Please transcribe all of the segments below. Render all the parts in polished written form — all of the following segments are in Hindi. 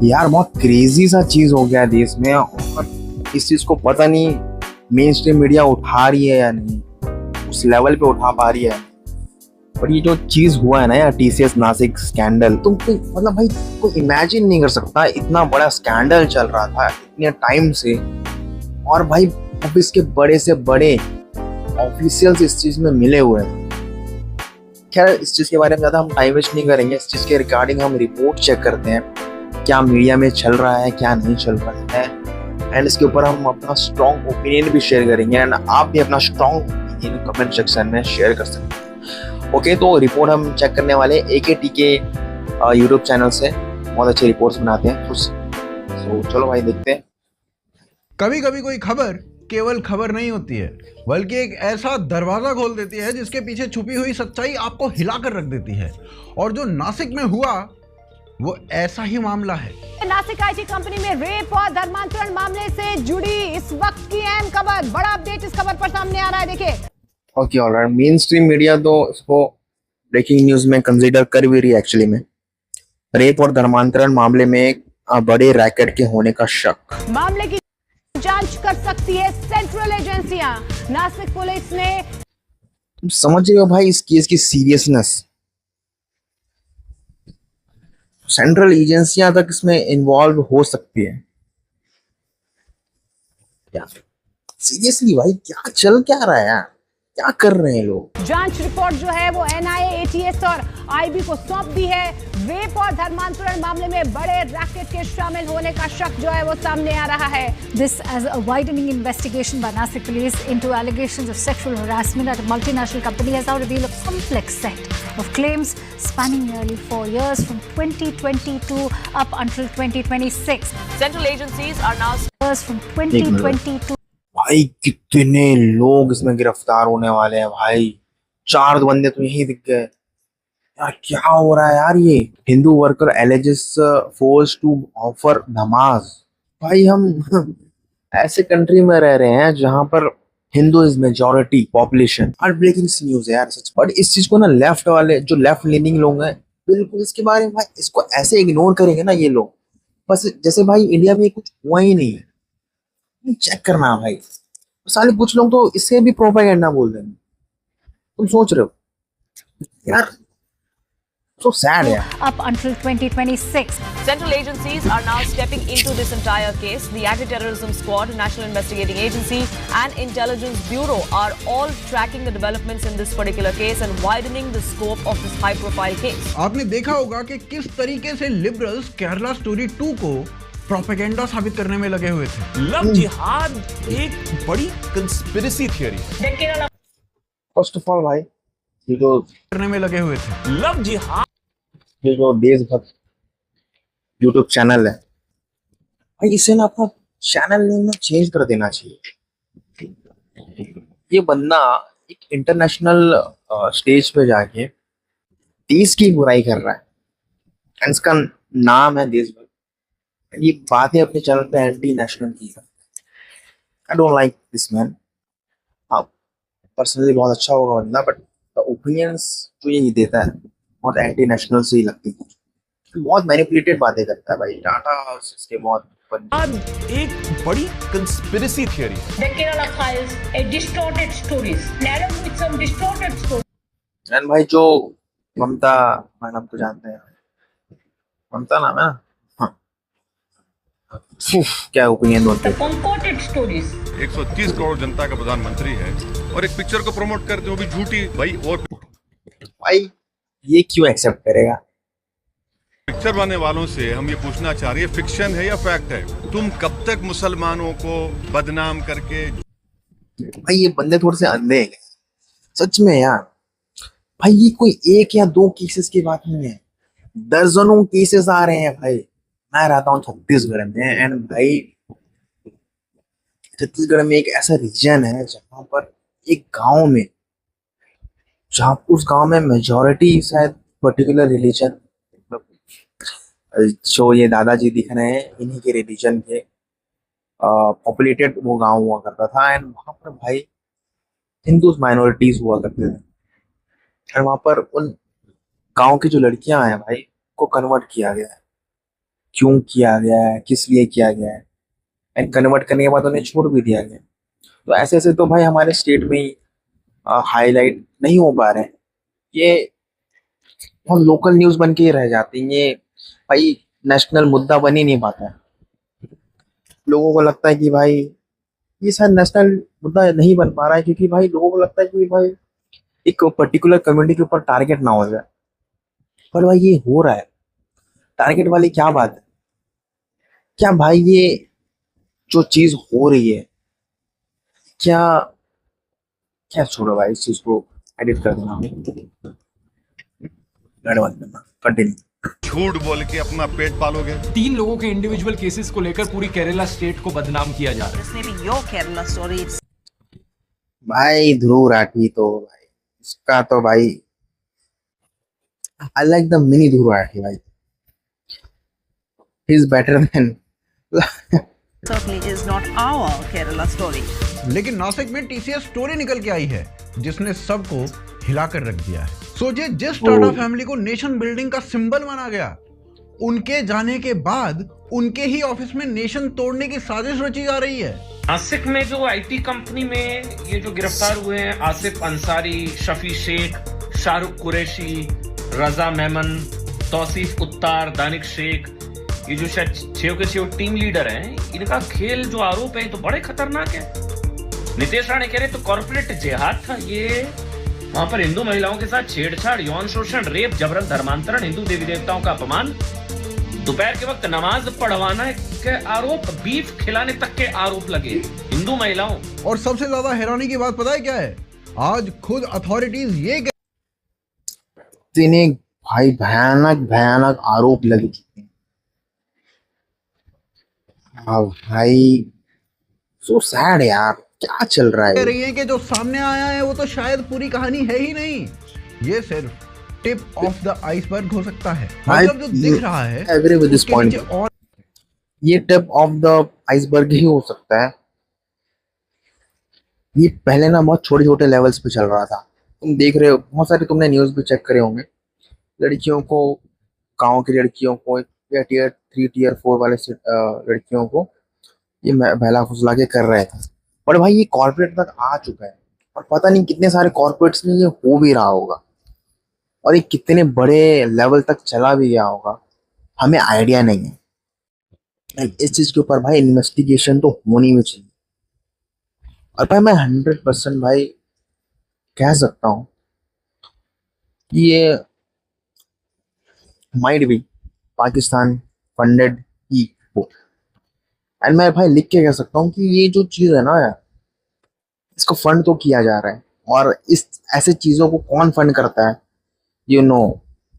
यार बहुत क्रेजी सा चीज हो गया है देश में, और इस चीज को पता नहीं मेन स्ट्रीम मीडिया उठा रही है या नहीं, उस लेवल पे उठा पा रही है। पर ये जो चीज हुआ है ना यार, टीसीएस नासिक स्कैंडल, तुम कोई मतलब भाई कोई इमेजिन नहीं कर सकता, इतना बड़ा स्कैंडल चल रहा था इतने टाइम से, और भाई अब इसके बड़े से बड़े ऑफिशियल्स इस चीज में मिले हुए हैं। खैर इस चीज के बारे में ज्यादा हम टाइम वेस्ट नहीं करेंगे, इस चीज के रिगार्डिंग हम रिपोर्ट चेक करते हैं क्या मीडिया में चल रहा है क्या नहीं चल रहा है, एंड इसके ऊपर हम अपना स्ट्रॉन्ग ओपिनियन भी शेयर करेंगे, एंड आप भी अपना स्ट्रॉन्ग ओपिनियन कमेंट सेक्शन में शेयर कर सकते हैं। ओके, तो रिपोर्ट हम चेक करने वाले AKT के यूट्यूब चैनल से, बहुत अच्छे रिपोर्ट्स बनाते हैं। तो चलो भाई देखते हैं। कभी कभी कोई खबर केवल खबर नहीं होती है, बल्कि एक ऐसा दरवाजा खोल देती है जिसके पीछे छुपी हुई सच्चाई आपको हिलाकर रख देती है। और जो नासिक में हुआ वो ऐसा ही मामला है। नासिक आईटी कंपनी में रेप और धर्मांतरण मामले से जुड़ी इस वक्त की अहम खबर, बड़ा अपडेट इस खबर पर सामने आ रहा है, देखिए। Okay alright, main stream media तो इसको ब्रेकिंग न्यूज में कंसीडर कर भी रही है। एक्चुअली में रेप और धर्मांतरण मामले में एक बड़े रैकेट के होने का शक, मामले की जांच कर सकती है सेंट्रल एजेंसियां। नासिक पुलिस ने, तुम समझ रहे हो भाई इस केस की सीरियसनेस, सेंट्रल एजेंसियां तक इसमें इन्वॉल्व हो सकती है। क्या सीरियसली भाई क्या चल क्या रहा है यार, क्या कर रहे हैं लोग? जांच रिपोर्ट जो है वो NIA, ATS और IB को सौंप दी है। रेप और धर्मांतरण मामले में बड़े रैकेट के शामिल होने का शक जो है वो सामने आ रहा है। This as a widening investigation by Nasik police into allegations of sexual harassment at a multinational company has now revealed a complex set of claims spanning nearly 4 years from 2022 up until 2026. Central agencies are now From 2022. भाई कितने लोग इसमें गिरफ्तार होने वाले हैं भाई, 4 बंदे तो यही दिख गए यार। क्या हो रहा है यार? ये Hindu worker alleges force to offer नमाज। भाई हम ऐसे कंट्री में रह रहे हैं जहां पर Hindu is majority population. Heart breaking news है यार सच। बट इस चीज को ना लेफ्ट वाले जो लेफ्ट लीनिंग लोग हैं बिल्कुल इसके बारे में भाई इसको ऐसे इग्नोर करेंगे ना ये लोग, बस जैसे भाई इंडिया में कुछ हुआ ही नहीं है। चेक करना भाई, साले कुछ लोग तो इससे भी प्रोपेगेंडा बोल रहे हैं। तुम सोच रहे हो यार, so sad यार। Up until 2026. Central agencies are now stepping into this entire case. The Anti-Terrorism Squad, National Investigating Agency and Intelligence Bureau are all tracking the developments in this particular case and widening the scope of this high-profile case. आपने देखा होगा कि किस तरीके से लिबरल्स केरला स्टोरी 2 को प्रोपेगेंडा साबित करने में लगे हुए थे। लव जिहाद एक बड़ी कंस्पिरेसी थियरी है। फर्स्ट ऑफ ऑल भाई ये जो करने में लगे हुए थे। लव जिहाद, ये जो देशभक्त यूट्यूब चैनल है भाई, इसे ना अपना चैनल नेम ना चेंज कर देना चाहिए। ये बंदा एक इंटरनेशनल स्टेज पे जाके देश की बुराई कर रहा है, एंड इसका नाम है देशभक्त। ये बातें अपने चैनल पे एंटी नेशनल की है। I don't like this man. हाँ पर्सनली बहुत अच्छा होगा बंदा, बट ओपिनियंस जो ये देता है बहुत एंटी नेशनल से ही लगती है। बहुत मैनिपुलेटेड बातें करता है भाई, डाटा इसके बहुत एक बड़ी कंस्पिरेसी थियरी है। The Kerala files a distorted stories, narrated with some distorted stories. And भाई जो ममता मैडम तो जानते हैं, ममता नाम है ना, हाँ क्या ओपिनियन बोलते The हैं? concocted stories. 130 करोड़ जनता का प्रधानमंत्री है और एक पिक्चर को प्रमोट करते हो भी झूठी भाई। और भाई ये क्यों एक्सेप्ट करेगा? पिक्चर बनाने वालों से हम ये पूछना चाह रहे हैं फिक्शन है या फैक्ट है? तुम कब तक मुसलमानों को बदनाम करके? भाई ये बंदे थोड़े से अंधे हैं सच में यार। भाई ये कोई 1 या 2 केसेस की बात नहीं है, दर्जनों केसेस आ रहे हैं भाई। मैं रहता हूँ छत्तीसगढ़ में, एंड भाई छत्तीसगढ़ में एक ऐसा रीजन है जहां पर एक गांव में, जहां उस गांव में मेजॉरिटी शायद पर्टिकुलर रिलीजन, जो ये दादाजी दिख रहे हैं इन्हीं के रिलीजन के पॉपुलेटेड वो गांव हुआ करता था, एंड वहां पर भाई हिंदू माइनॉरिटीज हुआ करते थे, एंड वहां पर उन गांव की जो लड़कियां हैं भाई को कन्वर्ट किया गया है। क्यों किया गया है, किस लिए किया गया है, एंड कन्वर्ट करने के बाद उन्हें छोड़ भी दिया गया। तो ऐसे ऐसे तो भाई हमारे स्टेट में ही हाईलाइट नहीं हो पा रहे हैं, ये हम लोकल न्यूज बन के ही रह जाती हैं, ये भाई नेशनल मुद्दा बन ही नहीं पाता है। लोगों को लगता है कि भाई ये शायद नेशनल मुद्दा नहीं बन पा रहा है क्योंकि भाई लोगों को लगता है कि भाई एक पर्टिकुलर कम्युनिटी के ऊपर टारगेट ना हो जाए। पर भाई ये हो रहा है, टारगेट वाली क्या बात है? क्या भाई ये जो चीज हो रही है, क्या क्या छोड़ो भाई, इस चीज को एडिट कर देना, कंटिन्यू। झूठ बोल के अपना पेट पालोगे। 3 लोगों के इंडिविजुअल केसेस को लेकर पूरी केरला स्टेट को बदनाम किया जा रहा है। भाई ध्रुव राठी तो भाई इसका तो भाई I like the mini Dhruv Rathee भाई, he is better than certainly is not our Kerala story. लेकिन नासिक में टीसीएस स्टोरी निकल के आई है जिसने सबको हिलाकर रख दिया है। सोचिए, जिस टाटा फैमिली को नेशन बिल्डिंग का सिंबल माना गया, उनके जाने के बाद उनके ही ऑफिस में नेशन तोड़ने की साजिश रची जा रही है। नासिक में जो आईटी कंपनी में ये जो गिरफ्तार हुए हैं, आसिफ अंसारी, शफी शेख, शाहरुख कुरैशी, रजा मेमन, तौसीफ उत्तार, दानिक शेख, ये जो शायद 6 के 6 टीम लीडर हैं, इनका खेल जो आरोप है तो बड़े खतरनाक है। नितेश राणे कह रहे तो कॉर्पोरेट जिहाद था ये, वहां पर हिंदू महिलाओं के साथ छेड़छाड़, यौन शोषण, रेप, जबरन धर्मांतरण, हिंदू देवी देवताओं का अपमान, दोपहर के वक्त नमाज पढ़वाना के आरोप, बीफ खिलाने तक के आरोप लगे हिंदू महिलाओं। और सबसे ज्यादा हैरानी की बात पता है क्या है? आज खुद अथॉरिटीज ये इन्हें भाई भयानक भयानक आरोप लग चुके हैं। हाँ भाई, सो सैड यार, क्या चल रहा कह है? रही है कि जो सामने आया है वो तो शायद पूरी कहानी है ही नहीं, ये सिर्फ टिप ऑफ द आइसबर्ग हो सकता है। मतलब जो दिख रहा है एग्री विद दिस पॉइंट, और ये टिप ऑफ द आइसबर्ग ही हो सकता है। ये पहले ना बहुत छोटे छोटे लेवल्स पे चल रहा था, तुम देख रहे हो, बहुत सारे तुमने न्यूज भी चेक करे होंगे, लड़कियों को, गांव की लड़कियों को या टियर 3 टियर 4 वाले लड़कियों को ये बहला फुसला के कर रहे थे। पर भाई ये कॉर्पोरेट तक आ चुका है और पता नहीं कितने सारे कॉर्पोरेट्स में ये हो भी रहा होगा और ये कितने बड़े लेवल तक चला भी गया होगा, हमें आइडिया नहीं है। इस चीज के ऊपर भाई इन्वेस्टिगेशन तो होनी भी चाहिए। और भाई मैं 100% भाई कह सकता हूँ कि ये माइट भी पाकिस्तान फंडेड ही हो। एंड मैं भाई लिख के कह सकता हूँ कि ये जो चीज है ना यार, इसको फंड तो किया जा रहा है, और इस ऐसे चीजों को कौन फंड करता है, you know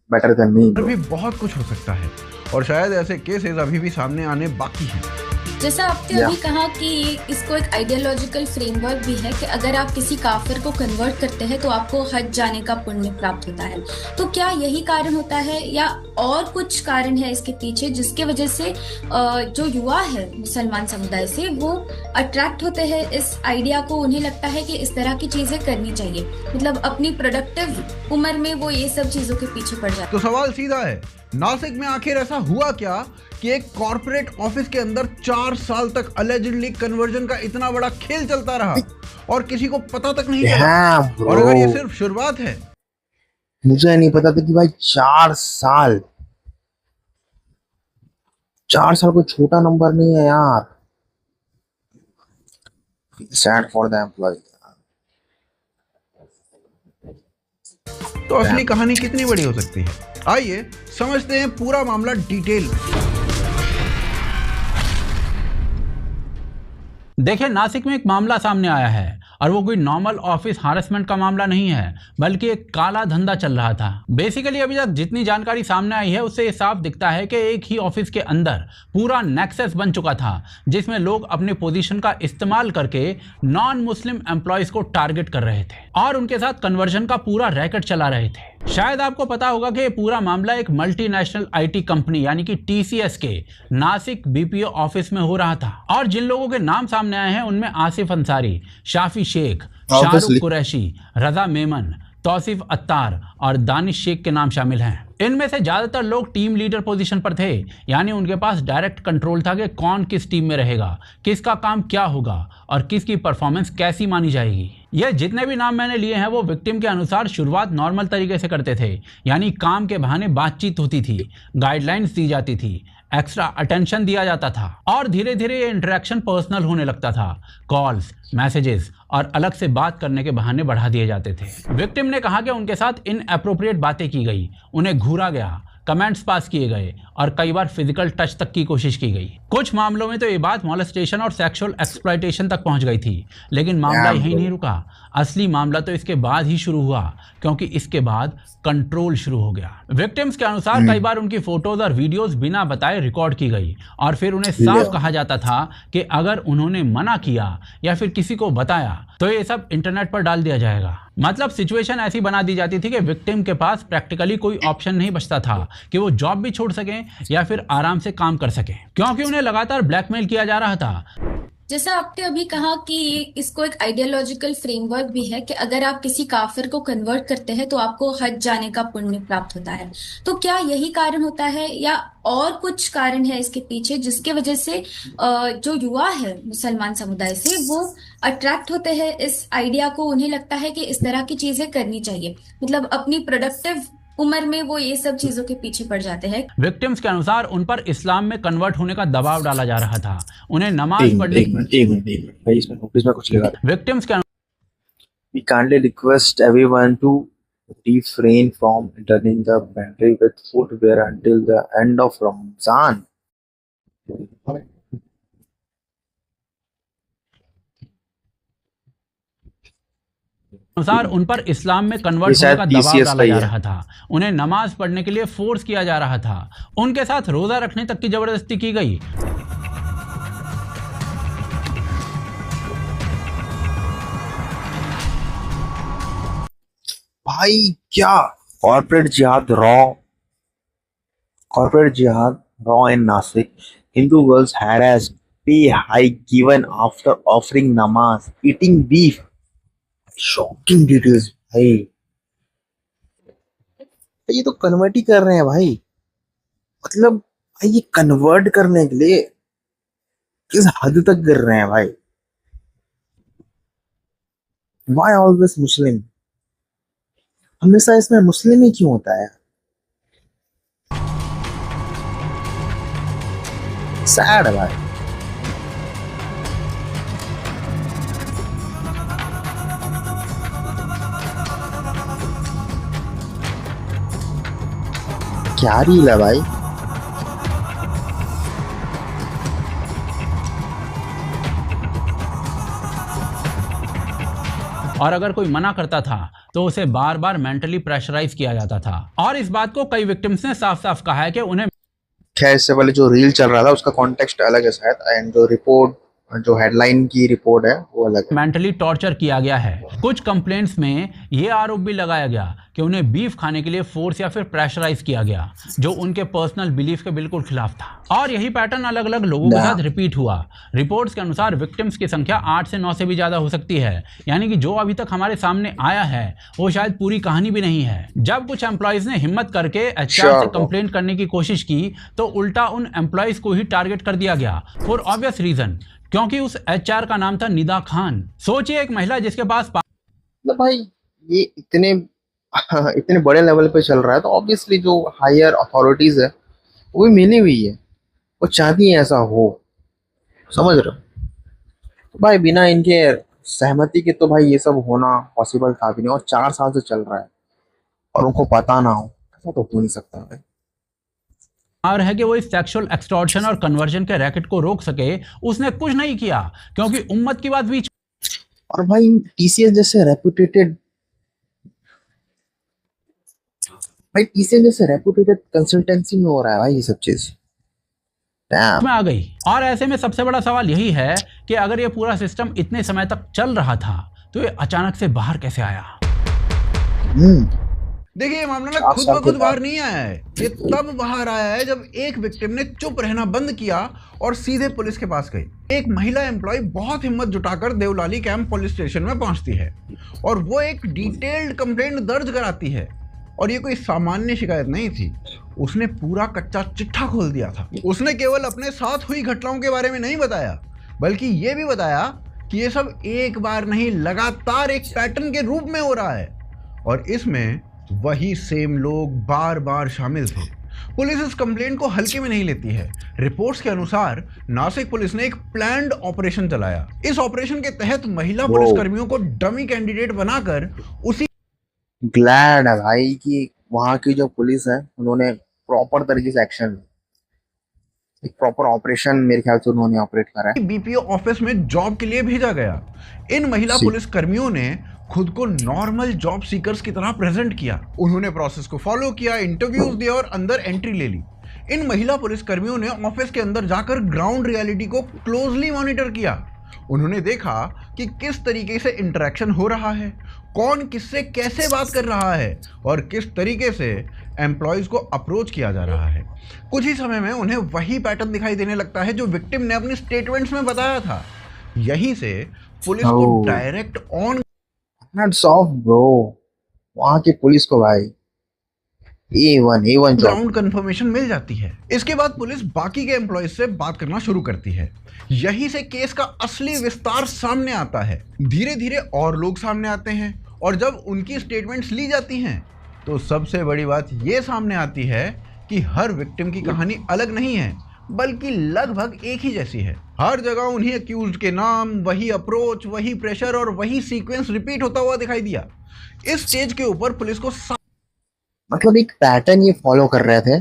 better than me. भी बहुत कुछ हो सकता है और शायद ऐसे केसेस अभी भी सामने आने बाकी हैं। जैसा आपने अभी कहा कि इसको एक आइडियोलॉजिकल फ्रेमवर्क भी है कि अगर आप किसी काफिर को कन्वर्ट करते हैं तो आपको हज जाने का पुण्य प्राप्त होता है। तो क्या यही कारण होता है या और कुछ कारण है इसके पीछे जिसके वजह से जो युवा है मुसलमान समुदाय से वो अट्रैक्ट होते हैं इस आइडिया को, उन्हें लगता है कि इस तरह की चीजें करनी चाहिए, मतलब अपनी प्रोडक्टिव उम्र में वो ये सब चीजों के पीछे पड़ जाते। तो सवाल सीधा है, नासिक में आखिर ऐसा हुआ क्या कि एक कॉर्पोरेट ऑफिस के अंदर 4 साल तक अलेजिडली कन्वर्जन का इतना बड़ा खेल चलता रहा और किसी को पता तक नहीं चला? और अगर ये सिर्फ शुरुआत है, मुझे नहीं पता था कि भाई 4 साल कोई छोटा नंबर नहीं है यार। Sad for the employ. तो असली कहानी कितनी बड़ी हो सकती है? आइए समझते हैं पूरा मामला डिटेल में। देखिए, नासिक में एक मामला सामने आया है और वो कोई नॉर्मल ऑफिस हारेसमेंट का मामला नहीं है, बल्कि एक काला धंधा चल रहा था। बेसिकली अभी तक जितनी जानकारी सामने आई है उससे ये साफ दिखता है कि एक ही ऑफिस के अंदर पूरा नेक्सस बन चुका था जिसमें लोग अपने पोजीशन का इस्तेमाल करके नॉन मुस्लिम एम्प्लॉयज को टारगेट कर रहे थे और उनके साथ कन्वर्जन का पूरा रैकेट चला रहे थे। शायद आपको पता होगा कि ये पूरा मामला एक मल्टीनेशनल आईटी कंपनी यानी कि टीसीएस के नासिक बीपीओ ऑफिस में हो रहा था और जिन लोगों के नाम सामने आए हैं उनमें आसिफ अंसारी, शाफी शेख, शाहरुख कुरैशी, रजा मेमन, तौसीफ अत्तार और दानिश शेख के नाम शामिल हैं। इनमें से ज्यादातर लोग टीम लीडर पोजीशन पर थे, यानी उनके पास डायरेक्ट कंट्रोल था कि कौन किस टीम में रहेगा, किसका काम क्या होगा और किसकी परफॉर्मेंस कैसी मानी जाएगी। ये जितने भी नाम मैंने लिए हैं वो विक्टिम के अनुसार शुरुआत नॉर्मल तरीके से करते थे, यानी काम के बहाने बातचीत होती थी, गाइडलाइंस दी जाती थी, एक्स्ट्रा अटेंशन दिया जाता था और धीरे धीरे ये इंटरेक्शन पर्सनल होने लगता था। कॉल्स, मैसेजेस और अलग से बात करने के बहाने बढ़ा दिए जाते थे। विक्टिम ने कहा कि उनके साथ इनएप्रोप्रिएट बातें की गई, उन्हें घूरा गया, कमेंट्स पास किए गए और कई बार फिजिकल टच तक की कोशिश की गई। कुछ मामलों में तो ये बात मॉलेस्टेशन और सेक्सुअल एक्सप्लॉयटेशन तक पहुंच गई थी, लेकिन मामला यहीं नहीं रुका। असली मामला तो इसके बाद ही शुरू हुआ, क्योंकि इसके बाद कंट्रोल शुरू हो गया। विक्टिम्स के अनुसार कई बार उनकी फोटोज और वीडियोस बिना बताए रिकॉर्ड की गई और फिर उन्हें साफ कहा जाता था कि अगर उन्होंने मना किया या फिर किसी को बताया तो ये सब इंटरनेट पर डाल दिया जाएगा। मतलब सिचुएशन ऐसी बना दी जाती थी कि विक्टिम के पास प्रैक्टिकली कोई ऑप्शन नहीं बचता था कि वो जॉब भी छोड़ सकें या फिर आराम से काम कर सकें, क्योंकि उन्हें लगातार ब्लैकमेल किया जा रहा था। जैसा आपने अभी कहा कि इसको एक आइडियोलॉजिकल फ्रेमवर्क भी है कि अगर आप किसी काफिर को कन्वर्ट करते हैं तो आपको हज जाने का पुण्य प्राप्त होता है। तो क्या यही कारण होता है या और कुछ कारण है इसके पीछे जिसके वजह से जो युवा है मुसलमान समुदाय से वो अट्रैक्ट होते हैं इस आइडिया को, उन्हें लगता है कि इस तरह की चीजें करनी चाहिए, मतलब अपनी प्रोडक्टिव उम्र में वो ये सब चीजों के पीछे पड़ जाते हैं। विक्टिम्स के अनुसार उन पर इस्लाम में कन्वर्ट होने का दबाव डाला जा रहा था, उन्हें नमाज पढ़ने इसमें कुछ लगा। विक्टिम्स के We kindly request everyone to refrain from entering the pantry with footwear until the end of Ramzan. अनुसार उन पर इस्लाम में कन्वर्ट होने का दबाव डाला जा रहा था, उन्हें नमाज पढ़ने के लिए फोर्स किया जा रहा था, उनके साथ रोजा रखने तक की जबरदस्ती की गई। भाई क्या कॉर्पोरेट जिहाद रॉ इन Nashik, Hindu girls harassed, pay hike given after offering namaz, eating beef. Shocking details भाई, ये तो कन्वर्ट ही कर रहे हैं भाई। मतलब भाई ये कन्वर्ट करने के लिए किस हद तक कर रहे हैं भाई। Why always मुस्लिम, हमेशा इसमें मुस्लिम ही क्यों होता है? सैड है भाई। क्या रील है भाई। और अगर कोई मना करता था तो उसे बार बार मेंटली प्रेशराइज किया जाता था और इस बात को कई विक्टिम्स ने साफ साफ कहा है कि उन्हें, खैर इससे पहले जो रील चल रहा था उसका कॉन्टेक्स्ट अलग है शायद, एंड जो रिपोर्ट, जो हेडलाइन की रिपोर्ट है वो अलग है। मेंटली टॉर्चर किया गया है। कुछ कंप्लेंट्स में ये आरोप भी लगाया गया कि उन्हें बीफ खाने के लिए फोर्स या फिर प्रेशराइज किया गया, जो उनके पर्सनल बिलीफ के बिल्कुल खिलाफ था। और यही पैटर्न अलग अलग लोगों के साथ रिपीट हुआ। रिपोर्ट्स के अनुसार विक्टिम्स की संख्या 8 से 9 से भी ज्यादा हो सकती है, यानी कि जो अभी तक हमारे सामने आया है वो शायद पूरी कहानी भी नहीं है। जब कुछ एम्प्लॉयज ने हिम्मत करके एचआर से कंप्लेंट करने की कोशिश की तो उल्टा उन एम्प्लॉयज को ही टारगेट कर दिया गया, फॉर ऑब्वियस रीजन, क्योंकि उस एचआर का नाम था निदा खान। सोचिए एक महिला जिसके पास मतलब भाई ये इतने बड़े लेवल पे चल रहा है तो ऑब्वियसली जो हायर अथॉरिटीज है वो भी मिली हुई है, वो चाहती है ऐसा हो, समझ रहे हो? तो भाई बिना इनके सहमति के तो भाई ये सब होना पॉसिबल था भी नहीं, और 4 साल से चल रहा है और उनको पता ना हो, ऐसा तो हो नहीं सकता भाई। और है कि वो इस सेक्सुअल एक्सटॉर्शन और कन्वर्जन के रैकेट को रोक सके, उसने कुछ नहीं किया क्योंकि उम्मत की बात बीच। और भाई टीसीएस जैसे रेपुटेटेड कंसल्टेंसी में हो रहा है भाई ये सब चीज में आ गई। और ऐसे में सबसे बड़ा सवाल यही है कि अगर ये पूरा सिस्टम इतने समय तक चल रहा था तो ये अचानक से बाहर कैसे आया? देखिए ये मामला ना खुद ब खुद बाहर नहीं आया है, ये तब बाहर आया है जब एक विक्टिम ने चुप रहना बंद किया और सीधे पुलिस के पास गई। एक महिला एम्प्लॉय बहुत हिम्मत जुटाकर देवलाली कैंप पुलिस स्टेशन में पहुंचती है और वो एक डिटेल्ड कंप्लेंट दर्ज कराती है और ये कोई सामान्य शिकायत नहीं थी, उसने पूरा कच्चा चिट्ठा खोल दिया था। उसने केवल अपने साथ हुई घटनाओं के बारे में नहीं बताया, बल्कि ये भी बताया कि ये सब एक बार नहीं, लगातार एक पैटर्न के रूप में हो रहा है और इसमें वही सेम लोग बार बार शामिल थे। पुलिस इस कंप्लेंट को हल्के में नहीं लेती है। रिपोर्ट्स के अनुसार नासिक पुलिस ने एक प्लान्ड ऑपरेशन चलाया। इस ऑपरेशन के तहत महिला पुलिस कर्मियों को डमी कैंडिडेट बनाकर उसी ग्लैड है भाई कि वहाँ की जो पुलिस है उन्होंने प्रॉपर तरीके से एक्शन, एक प्रॉपर ऑपरेशन मेरे ख्याल से उन्होंने ऑपरेट करा है। बीपीओ ऑफिस में जॉब के लिए भेजा गया। इन महिला पुलिस कर्मियों ने खुद को नॉर्मल जॉब सीकर्स की तरह प्रेजेंट किया। उन्होंने प्रोसेस को फॉलो किया, इंटरव्यूज दिए और अंदर एंट्री ले ली। इन महिला पुलिस कर्मियों ने ऑफिस के अंदर जाकर ग्राउंड रियलिटी को क्लोजली मॉनिटर किया। उन्होंने देखा कि किस तरीके से इंटरेक्शन हो रहा है, कौन किससे कैसे बात कर रहा है और किस तरीके से एम्प्लॉयज को अप्रोच किया जा रहा है। कुछ ही समय में उन्हें वही पैटर्न दिखाई देने लगता है जो विक्टिम ने अपनी स्टेटमेंट्स में बताया था। यहीं से पुलिस को डायरेक्ट ऑन ब्रो, वहाँ की पुलिस को भाई A1 ग्राउंड कंफर्मेशन मिल जाती है। इसके बाद पुलिस बाकी के एम्प्लॉयज से बात करना शुरू करती है। यहीं से केस का असली विस्तार सामने आता है। धीरे धीरे और लोग सामने आते हैं और जब उनकी स्टेटमेंट्स ली जाती हैं तो सबसे बड़ी बात ये सामने आती है कि हर विक्टिम की कहानी अलग नहीं है, बल्कि लगभग एक ही जैसी है। हर जगह उन्हीं अक्यूज्ड के नाम, वही अप्रोच, वही प्रेशर और वही सीक्वेंस रिपीट होता हुआ दिखाई दिया। इस स्टेज के ऊपर पुलिस को मतलब एक पैटर्न ये फॉलो कर रहे थे।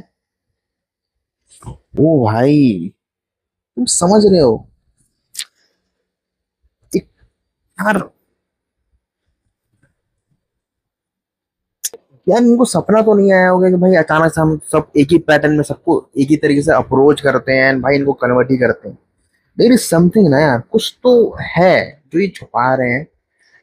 ओ भाई, तुम समझ रहे हो? यार इनको सपना तो नहीं आया होगा कि भाई अचानक से हम सब एक ही पैटर्न में सबको एक ही तरीके से अप्रोच करते हैं, भाई इनको कन्वर्ट ही करते हैं। देयर इज समथिंग ना यार, कुछ तो है जो ये छुपा रहे हैं।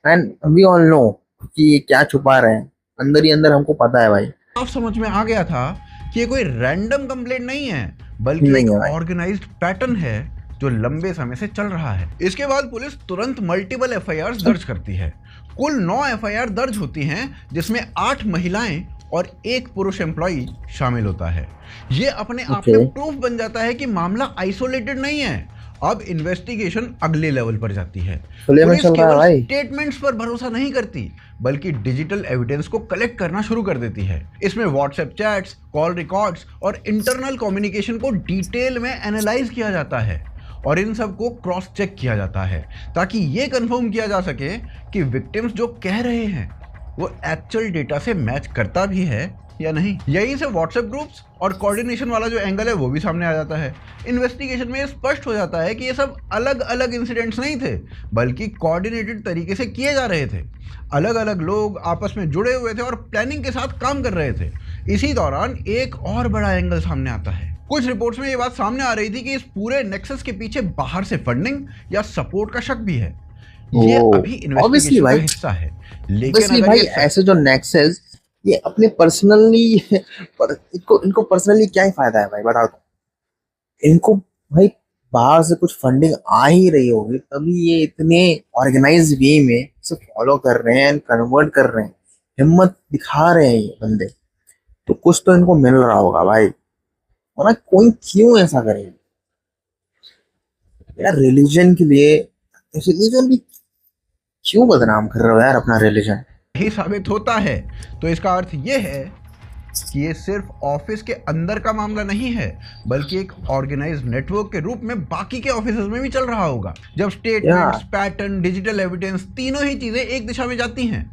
एंड वी ऑल नो कि ये क्या छुपा रहे हैं, अंदर ही अंदर हमको पता है भाई। आप समझ में आ गया था कि ये कोई रैंडम कंप्लेंट नहीं है, बल्कि एक ऑर्गेनाइज्ड पैटर्न है जो लंबे समय से चल रहा है। इसके बाद पुलिस तुरंत मल्टीपल एफआईआर दर्ज करती है। कुल 9 एफआईआर दर्ज होती हैं, जिसमें 8 महिलाएं और 1 पुरुष एम्प्लॉई शामिल होता है। ये अपने आप में प्रूफ बन जाता है कि मामला आइसोलेटेड नहीं है। अब इन्वेस्टिगेशन अगले लेवल पर जाती है। पुलिस केवल स्टेटमेंट्स पर भरोसा नहीं करती, बल्कि डिजिटल एविडेंस को कलेक्ट करना शुरू कर देती है। इसमें व्हाट्सएप चैट्स, कॉल रिकॉर्ड्स और इंटरनल कम्युनिकेशन को डिटेल में एनालाइज किया जाता है और इन सब को क्रॉस चेक किया जाता है, ताकि ये कंफर्म किया जा सके कि विक्टिम्स जो कह रहे हैं वो एक्चुअल डेटा से मैच करता भी है या नहीं। यहीं से व्हाट्सएप ग्रुप्स और कोऑर्डिनेशन वाला जो एंगल है वो भी सामने आ जाता है। इन्वेस्टिगेशन में स्पष्ट हो जाता है कि ये सब अलग अलग इंसिडेंट्स नहीं थे, बल्कि कोऑर्डिनेटेड तरीके से किए जा रहे थे। अलग अलग लोग आपस में जुड़े हुए थे और प्लानिंग के साथ काम कर रहे थे। इसी दौरान एक और बड़ा एंगल सामने आता है। कुछ रिपोर्ट्स में ये बात सामने आ रही थी कि इस पूरे नेक्सस के पीछे बाहर से फंडिंग या सपोर्ट का शक भी है। ये अभी इन्वेस्टिगेशन का हिस्सा है, लेकिन भाई ऐसे जो नेक्सस ये अपने पर्सनली इनको पर्सनली क्या ही फायदा है भाई, बताओ तो। इनको भाई बाहर से कुछ फंडिंग आ ही रही होगी, तभी ये इतने ऑर्गेनाइज वे में सब फॉलो कर रहे हैं, कन्वर्ट कर रहे हैं, हिम्मत दिखा रहे हैं ये बंदे। तो कुछ तो इनको मिल रहा होगा भाई, वरना कोई क्यों ऐसा करेगा यार? रिलीजन के लिए रिलीजन भी क्यों बदनाम कर रहे हो यार अपना रिलीजन? ही साबित होता है तो इसका अर्थ ये है कि ये सिर्फ ऑफिस के अंदर का मामला नहीं है, बल्कि एक ऑर्गेनाइज्ड नेटवर्क के रूप में बाकी के ऑफिसेज में भी चल रहा होगा। जब स्टेटमेंट्स, पैटर्न, डिजिटल एविडेंस तीनों ही चीजें एक दिशा में जाती हैं,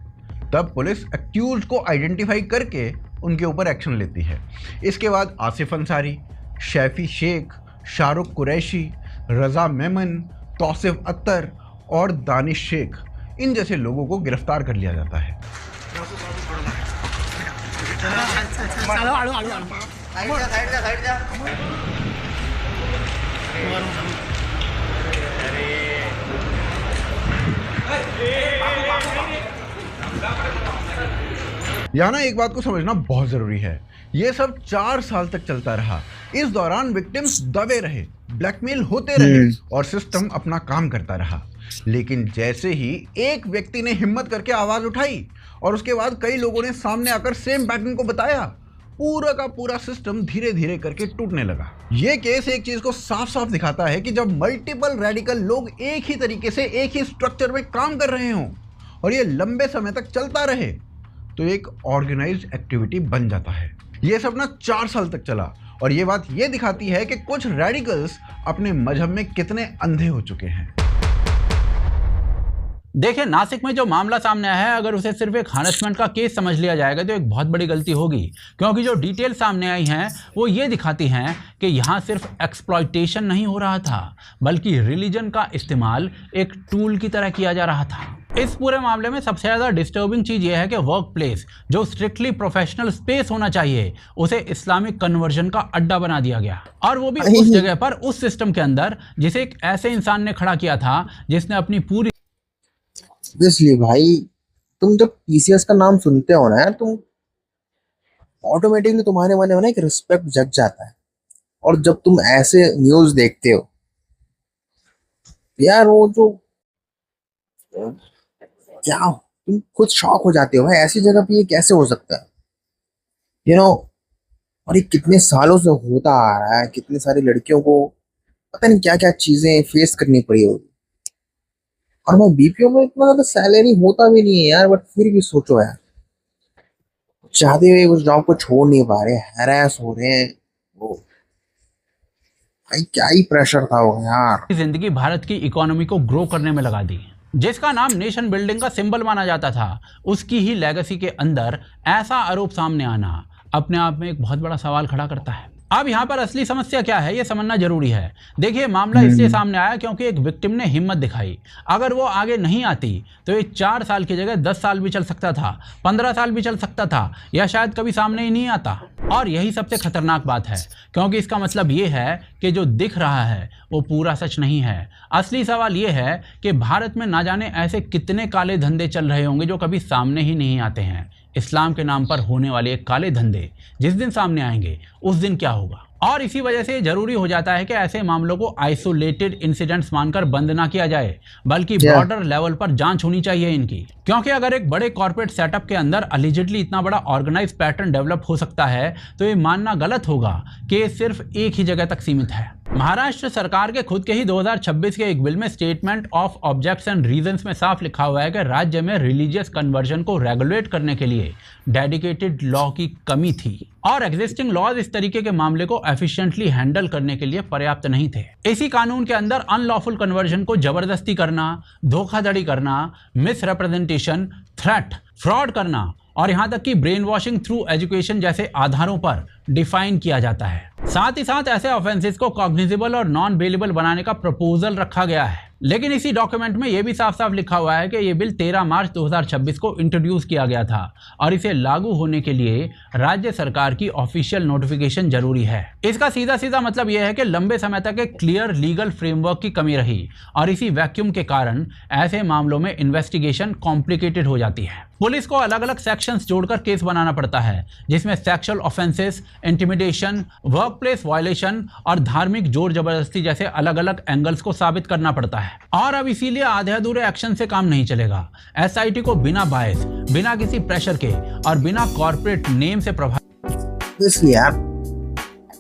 तब पुलिस एक्यूज्ड को आइडेंटिफाई करके उनके ऊपर एक्शन लेती है। इसके बाद आसिफ अंसारी, शैफी शेख, शाहरुख कुरैशी, रजा मेमन, तौसीफ अत्तर और दानिश शेख, इन जैसे लोगों को गिरफ्तार कर लिया जाता है। यहाँ ना एक बात को समझना बहुत जरूरी है। ये सब 4 साल तक चलता रहा। इस दौरान विक्टिम्स दबे रहे, ब्लैकमेल होते रहे और सिस्टम अपना काम करता रहा। लेकिन जैसे ही एक व्यक्ति ने हिम्मत करके आवाज उठाई और उसके बाद कई लोगों ने सामने आकर सेम पैटर्न को बताया। पूरा का पूरा सिस्टम धीरे धीरे करके टूटने लगा। ये केस एक चीज को साफ साफ दिखाता है कि जब मल्टीपल रेडिकल लोग एक ही तरीके से एक ही स्ट्रक्चर में काम कर रहे हों और ये लंबे समय तक चलता रहे तो एक ऑर्गेनाइज्ड एक्टिविटी बन जाता है। ये सब ना 4 साल तक चला और ये बात ये दिखाती है कि कुछ रेडिकल्स अपने मजहब में कितने अंधे हो चुके हैं। देखिए, नासिक में जो मामला सामने आया है, अगर उसे सिर्फ एक हरासमेंट का केस समझ लिया जाएगा तो एक बहुत बड़ी गलती होगी, क्योंकि जो डिटेल सामने आई हैं वो ये दिखाती हैं कि यहाँ सिर्फ एक्सप्लॉयटेशन नहीं हो रहा था, बल्कि रिलीजन का इस्तेमाल एक टूल की तरह किया जा रहा था। इस पूरे मामले में सबसे ज़्यादा डिस्टर्बिंग चीज़ ये है कि वर्क प्लेस, जो स्ट्रिक्टली प्रोफेशनल स्पेस होना चाहिए, उसे इस्लामिक कन्वर्जन का अड्डा बना दिया गया, और वो भी उस जगह पर, उस सिस्टम के अंदर जिसे एक ऐसे इंसान ने खड़ा किया था जिसने अपनी पूरी। इसलिए भाई तुम जब पीसीएस का नाम सुनते हो ना यार, तुम ऑटोमेटिकली तुम्हारे मन में ना एक रिस्पेक्ट जग जाता है। और जब तुम ऐसे न्यूज़ देखते हो यार, वो जो क्या, तुम खुद शॉक हो जाते हो भाई, ऐसी जगह पे ये कैसे हो सकता है, यू नो। और ये कितने सालों से होता आ रहा है, कितने सारी लड़कियों को पता नहीं क्या क्या चीजें फेस करनी पड़ी होगी। और मैं बीपीओ में इतना ज्यादा सैलरी होता भी नहीं है यार, बट फिर भी सोचो यार, चाहते हुए उस जॉब को छोड़ नहीं पा रहे, हैरेस हो रहे हैं। वो भाई क्या ही प्रेशर था वो यार। जिंदगी भारत की इकोनॉमी को ग्रो करने में लगा दी। जिसका नाम नेशन बिल्डिंग का सिंबल माना जाता था, उसकी ही लेगेसी के अंदर ऐसा आरोप सामने आना अपने आप में एक बहुत बड़ा सवाल खड़ा करता है। अब यहाँ पर असली समस्या क्या है ये समझना जरूरी है। देखिए, मामला इसलिए सामने आया क्योंकि एक विक्टिम ने हिम्मत दिखाई। अगर वो आगे नहीं आती तो ये 4 साल की जगह 10 साल भी चल सकता था, 15 साल भी चल सकता था, या शायद कभी सामने ही नहीं आता। और यही सबसे खतरनाक बात है, क्योंकि इसका मतलब ये है कि जो दिख रहा है वो पूरा सच नहीं है। असली सवाल ये है कि भारत में ना जाने ऐसे कितने काले धंधे चल रहे होंगे जो कभी सामने ही नहीं आते हैं। इस्लाम के नाम पर होने वाले काले धंधे जिस दिन सामने आएंगे उस दिन क्या होगा। और इसी वजह से जरूरी हो जाता है कि ऐसे मामलों को आइसोलेटेड इंसिडेंट्स मानकर बंद ना किया जाए, बल्कि ब्रॉडर लेवल पर जांच होनी चाहिए इनकी। क्योंकि अगर एक बड़े कॉर्पोरेट सेटअप के अंदर अलिजिडली इतना बड़ा ऑर्गेनाइज पैटर्न डेवलप हो सकता है तो ये मानना गलत होगा कि ये सिर्फ एक ही जगह तक सीमित है। महाराष्ट्र सरकार के खुद के ही 2026 के एक बिल में statement of objects and reasons में साफ लिखा हुआ है कि राज्य में रिलीजियस कन्वर्जन को रेगुलेट करने के लिए डेडिकेटेड लॉ की कमी थी और एग्जिस्टिंग लॉज इस तरीके के मामले को एफिशिएंटली हैंडल करने के लिए पर्याप्त नहीं थे। इसी कानून के अंदर अनलॉफुल कन्वर्जन को जबरदस्ती करना, धोखाधड़ी करना, मिस रिप्रेजेंटेशन, थ्रेट, फ्रॉड करना और यहाँ तक कि ब्रेन वॉशिंग थ्रू एजुकेशन जैसे आधारों पर डिफाइन किया जाता है। साथ ही साथ ऐसे ऑफेंसेस को कॉग्निजेबल और नॉन बेलेबल बनाने का प्रपोजल रखा गया है। लेकिन इसी डॉक्यूमेंट में यह भी साफ साफ लिखा हुआ है कि यह बिल 13 मार्च 2026 को इंट्रोड्यूस किया गया था और इसे लागू होने के लिए राज्य सरकार की ऑफिशियल नोटिफिकेशन जरूरी है। इसका सीधा सीधा मतलब यह है कि लंबे समय तक एक क्लियर लीगल फ्रेमवर्क की कमी रही और इसी वैक्यूम के कारण ऐसे मामलों में इन्वेस्टिगेशन कॉम्प्लिकेटेड हो जाती है। पुलिस को अलग अलग सेक्शंस जोड़कर केस बनाना पड़ता है, जिसमें sexual offences, intimidation, workplace violation और धार्मिक जोर जबरदस्ती जैसे अलग अलग एंगल्स को साबित करना पड़ता है। और अब इसीलिए आधे अधूरे एक्शन से काम नहीं चलेगा। एसआईटी को बिना बायस, बिना किसी प्रेशर के और बिना कॉर्पोरेट नेम से प्रभावित, इसलिए यार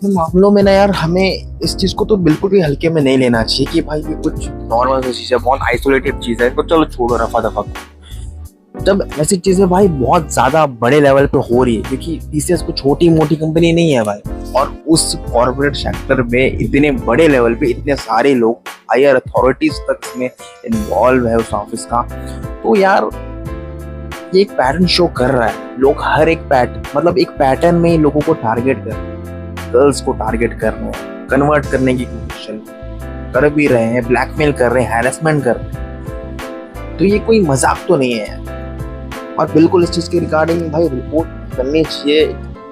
मामलों में ना यार हमें इस चीज को तो बिल्कुल भी हल्के में नहीं लेना चाहिए कि भाई ये कुछ नॉर्मल सी चीज है, बहुत आइसोलेटेड चीज है, तो चलो छोड़ो रफा दफा। जब ऐसी चीजें भाई बहुत ज्यादा बड़े लेवल पे हो रही है, क्योंकि टीसीएस को छोटी मोटी कंपनी नहीं है भाई, और उस कॉर्पोरेट सेक्टर में इतने बड़े लेवल पे इतने सारे लोग, हायर अथॉरिटीज तक इसमें इन्वॉल्व है उस ऑफिस का, तो यार ये एक पैटर्न शो कर रहा है। लोग हर एक मतलब एक पैटर्न में लोगों को टारगेट कर रहे हैं, गर्ल्स को टारगेट कर रहे हैं, कन्वर्ट करने की कोशिश कर भी रहे हैं, ब्लैकमेल कर रहे हैं, हैरेसमेंट कर रहे हैं। तो ये कोई मजाक तो नहीं है और बिल्कुल इस चीज के रिगार्डिंग भाई रिपोर्ट करनी चाहिए,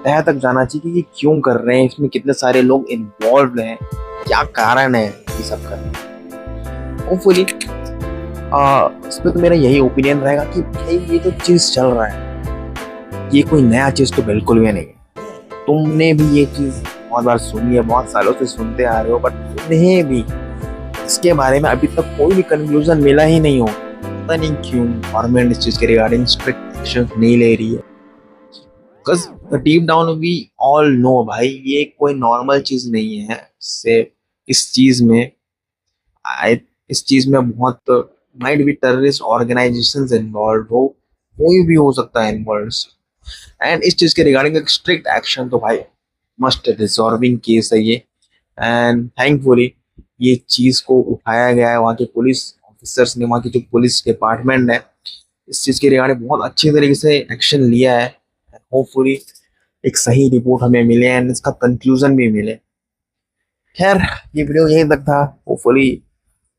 तह तक जाना चाहिए कि ये क्यों कर रहे हैं, इसमें कितने सारे लोग इन्वॉल्व हैं, क्या कारण है ये सब करने। होपफुली इस पे तो मेरा यही ओपिनियन रहेगा कि भाई ये तो चीज चल रहा है, ये कोई नया चीज तो बिल्कुल भी नहीं है। तुमने भी ये चीज बहुत बार सुनी है, बहुत सालों से सुनते आ रहे हो, बट तुम्हें भी इसके बारे में अभी तक कोई भी कंक्लूजन मिला ही नहीं हो। पता नहीं क्यों गवर्नमेंट इस चीज के रिगार्डिंग स्ट्रिक्ट एक्शन नहीं ले रही है। Because deep down we all know भाई ये कोई नॉर्मल चीज नहीं है। से इस चीज में बहुत माइट भी टेररिस्ट ऑर्गेनाइजेशंस इन्वॉल्व हो, कोई भी हो सकता है इन्वॉल्व। एंड इस चीज के रिगार्डिंग एक स्ट्रिक्ट एक्शन तो भाई मस्ट डिसॉल्विंग केस है ये। एंड थैंकफुली ये चीज को उठाया गया है, वहाँ के पुलिस ऑफिसर्स ने, वहाँ की जो पुलिस डिपार्टमेंट है इस चीज के रिगार्डिंग बहुत अच्छी तरीके से एक्शन लिया है। होपफुली एक सही रिपोर्ट हमें मिले एंड इसका कंक्लूजन भी मिले। खैर ये वीडियो यहीं तक था। होपफुली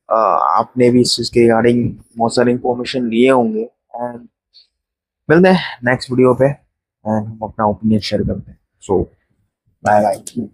आपने भी इस चीज के रिगार्डिंग बहुत सारे इंफॉर्मेशन लिए होंगे। एंड मिलते हैं नेक्स्ट वीडियो पे एंड हम अपना ओपिनियन शेयर करते हैं। सो बाय बाय।